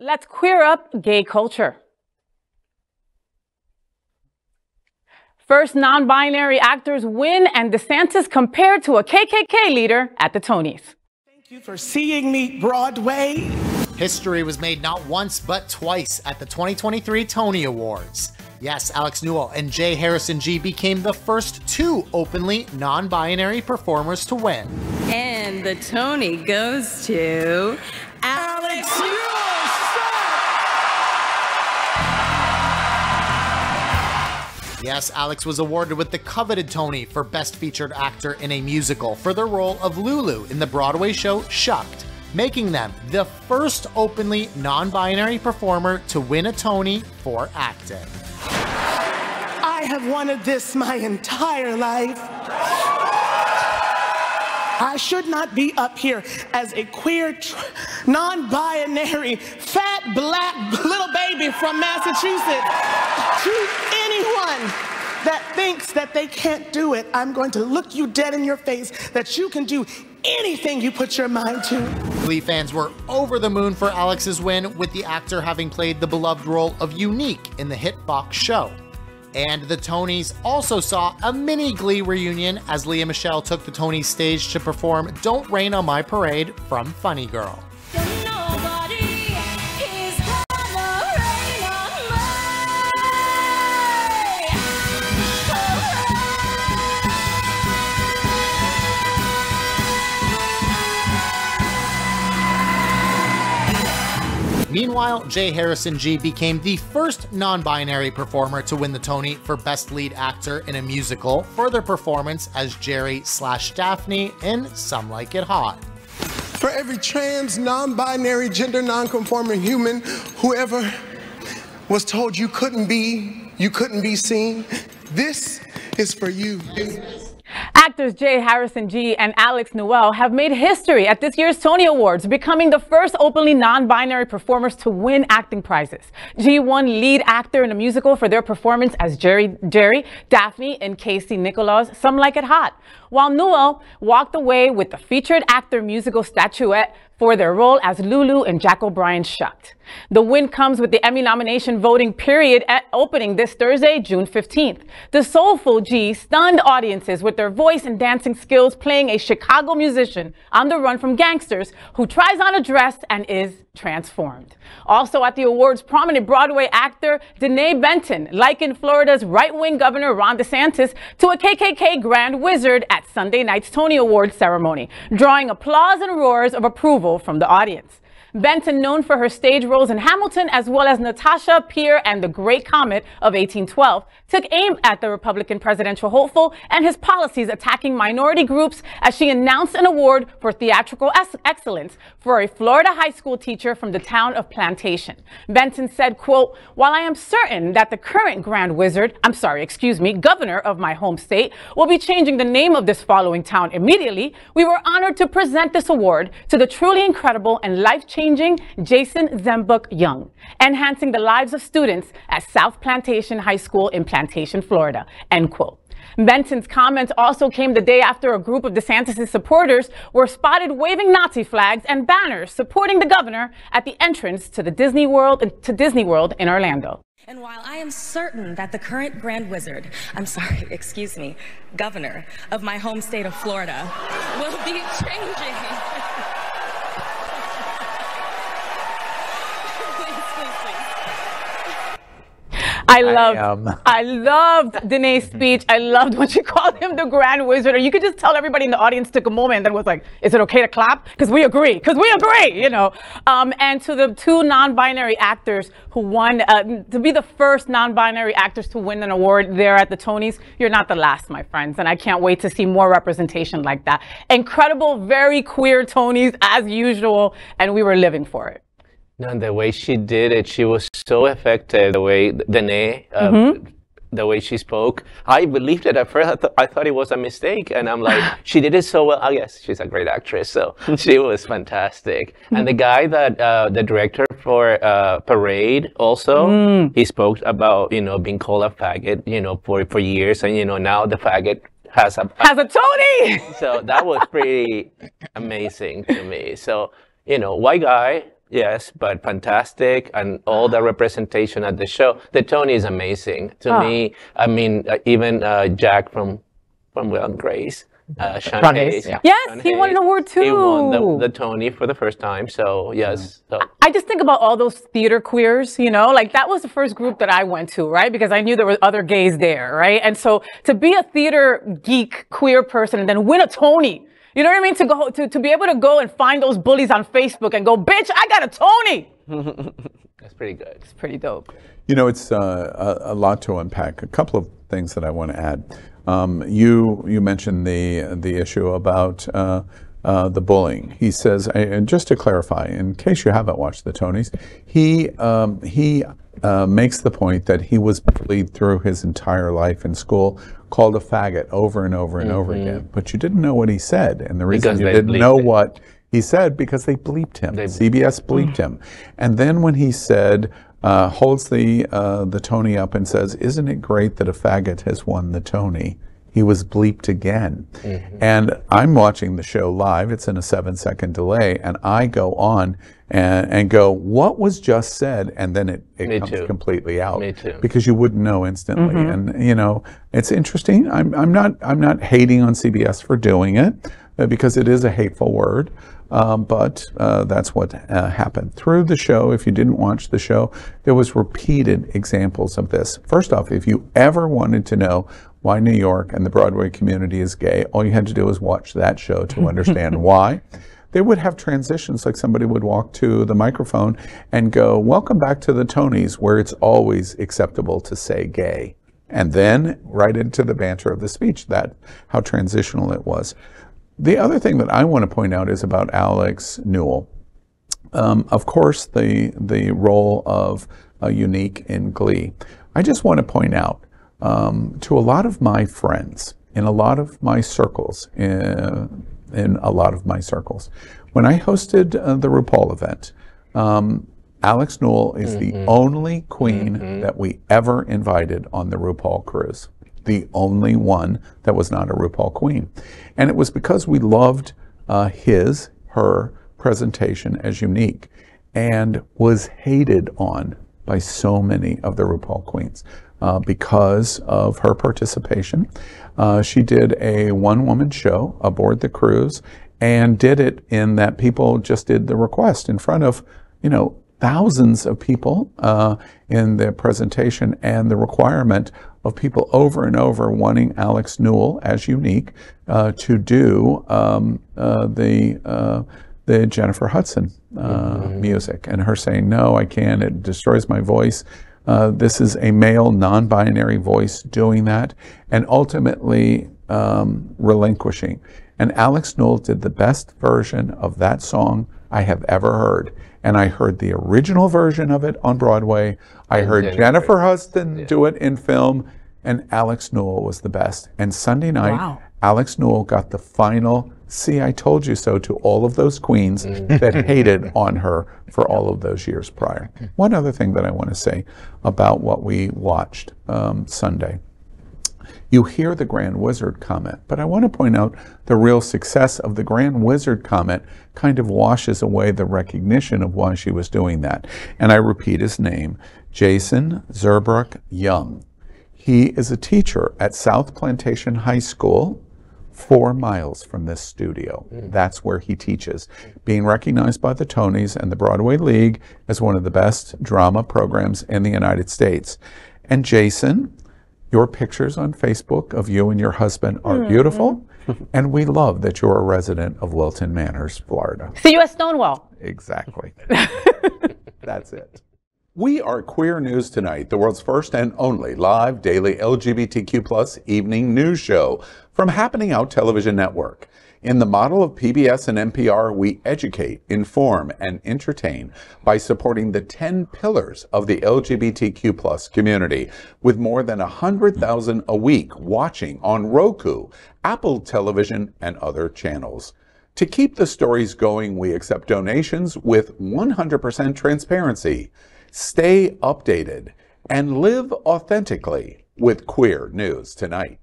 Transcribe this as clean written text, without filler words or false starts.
Let's queer up gay culture. First non-binary actors win and DeSantis compared to a KKK leader at the Tonys. Thank you for seeing me, Broadway. History was made not once but twice at the 2023 Tony Awards. Yes, Alex Newell and J. Harrison Ghee became the first two openly non-binary performers to win. And the Tony goes to Alex Newell. Yes, Alex was awarded with the coveted Tony for Best Featured Actor in a Musical for their role of Lulu in the Broadway show Shucked, making them the first openly non-binary performer to win a Tony for acting. I have wanted this my entire life. I should not be up here as a queer, non-binary, fat, black little baby from Massachusetts. To anyone that thinks that they can't do it, I'm going to look you dead in your face that you can do anything you put your mind to. Glee fans were over the moon for Alex's win, with the actor having played the beloved role of Unique in the hit Fox show. And the Tonys also saw a mini Glee reunion as Lea Michele took the Tonys stage to perform Don't Rain on My Parade from Funny Girl. Meanwhile, J. Harrison Ghee became the first non-binary performer to win the Tony for Best Lead Actor in a Musical for their performance as Jerry/Daphne in Some Like It Hot. For every trans, non-binary, gender non-conforming human who ever was told you couldn't be seen, this is for you. Actors J. Harrison Ghee and Alex Newell have made history at this year's Tony Awards, becoming the first openly non-binary performers to win acting prizes. Ghee won Lead Actor in a Musical for their performance as Jerry, Daphne in Casey Nicholaw's Some Like It Hot, while Newell walked away with the Featured Actor Musical statuette for their role as Lulu in Jack O'Brien's Shucked. The win comes with the Emmy nomination voting period opening this Thursday, June 15th. The soulful Ghee stunned audiences with their voice and dancing skills, playing a Chicago musician on the run from gangsters who tries on a dress and is transformed. Also at the awards, prominent Broadway actor Denée Benton likened Florida's right-wing Governor Ron DeSantis to a KKK Grand Wizard at Sunday night's Tony Awards ceremony, drawing applause and roars of approval from the audience. Benton, known for her stage roles in Hamilton as well as Natasha, Pierre, and the Great Comet of 1812, took aim at the Republican presidential hopeful and his policies attacking minority groups as she announced an award for theatrical excellence for a Florida high school teacher from the town of Plantation. Benton said, quote, "While I am certain that the current governor of my home state will be changing the name of this following town immediately, we were honored to present this award to the truly incredible and life-changing Jason Zembuch-Young, enhancing the lives of students at South Plantation High School in Plantation, Florida," end quote. Benton's comments also came the day after a group of DeSantis' supporters were spotted waving Nazi flags and banners supporting the governor at the entrance to Disney World in Orlando. And while I am certain that the current governor of my home state of Florida will be changing. I loved Denée's speech. I loved when she called him the Grand Wizard. You could just tell everybody in the audience took a moment that was like, is it okay to clap? Because we agree, you know. And to the two non-binary actors who won, to be the first non-binary actors to win an award there at the Tonys, you're not the last, my friends. And I can't wait to see more representation like that. Incredible, very queer Tonys as usual, and we were living for it. No, the way she did it, she was so effective. The way Denée, the way she spoke, I believed it at first. I thought it was a mistake, and I'm like, she did it so well. I guess she's a great actress, so she was fantastic. And the guy that the director for Parade also, he spoke about being called a faggot, for years, and now the faggot has a Tony. So that was pretty amazing to me. So white guy Yes, but fantastic, and all the representation at the show. The Tony is amazing to me. I mean, even Jack from Will and Grace, Sean Hayes. Yes, Sean he won an Hayes. award too. He won the Tony for the first time. So yes. So. I just think about all those theater queers, you know, like that was the first group that I went to, right? Because I knew there were other gays there, right? And so to be a theater geek queer person and then win a Tony. You know what I mean? To be able to go and find those bullies on Facebook and go, bitch, I got a Tony. That's pretty good. It's pretty dope. You know, it's a lot to unpack. A couple of things that I want to add. You mentioned the issue about the bullying. He says, and just to clarify, in case you haven't watched the Tonys, he makes the point that he was bullied through his entire life in school, called a faggot over and over and over again. But you didn't know what he said, and the reason you didn't know what he said because they bleeped him. CBS bleeped him, and then when he said, holds the Tony up and says, "Isn't it great that a faggot has won the Tony?" He was bleeped again. And I'm watching the show live. It's in a 7-second delay. And I go on and go, what was just said? And then it comes completely out. Me too. Because you wouldn't know instantly. And, you know, it's interesting. I'm not hating on CBS for doing it because it is a hateful word. But that's what happened. Through the show, if you didn't watch the show, there was repeated examples of this. First off, if you ever wanted to know why New York and the Broadway community is gay, all you had to do was watch that show to understand why. They would have transitions, like somebody would walk to the microphone and go, "Welcome back to the Tonys," where it's always acceptable to say gay. And then right into the banter of the speech, how transitional it was. The other thing that I want to point out is about Alex Newell. Of course, the role of Unique in Glee. I just want to point out to a lot of my friends, in a lot of my circles, when I hosted the RuPaul event, Alex Newell is the only queen that we ever invited on the RuPaul cruise. The only one that was not a RuPaul queen. And it was because we loved her presentation as Unique, and was hated on by so many of the RuPaul queens because of her participation. She did a one-woman show aboard the cruise and did it in that people just did the request in front of, you know, thousands of people in the presentation, and the requirement of people over and over wanting Alex Newell as Unique to do the Jennifer Hudson music, and her saying, "No, I can't, it destroys my voice." This is a male non-binary voice doing that, and ultimately relinquishing. And Alex Newell did the best version of that song I have ever heard. And I heard the original version of it on Broadway. I heard Jennifer Hudson do it in film, and Alex Newell was the best. And Sunday night, Alex Newell got the final "See, I told you so" to all of those queens that hated on her for all of those years prior. One other thing that I want to say about what we watched Sunday. You hear the Grand Wizard comment, but I want to point out the real success of the Grand Wizard comment kind of washes away the recognition of why she was doing that. And I repeat his name, Jason Zembuch-Young. He is a teacher at South Plantation High School, 4 miles from this studio. That's where he teaches, being recognized by the Tonys and the Broadway League as one of the best drama programs in the United States. And Jason, your pictures on Facebook of you and your husband are beautiful, and we love that you're a resident of Wilton Manors, Florida. See you at Stonewall. Exactly. That's it. We are Queer News Tonight, the world's first and only live daily LGBTQ+ evening news show from Happening Out Television Network. In the model of PBS and NPR, we educate, inform, and entertain by supporting the 10 pillars of the LGBTQ+ community, with more than 100,000 a week watching on Roku, Apple Television, and other channels. To keep the stories going, we accept donations with 100% transparency. Stay updated and live authentically with Queer News Tonight.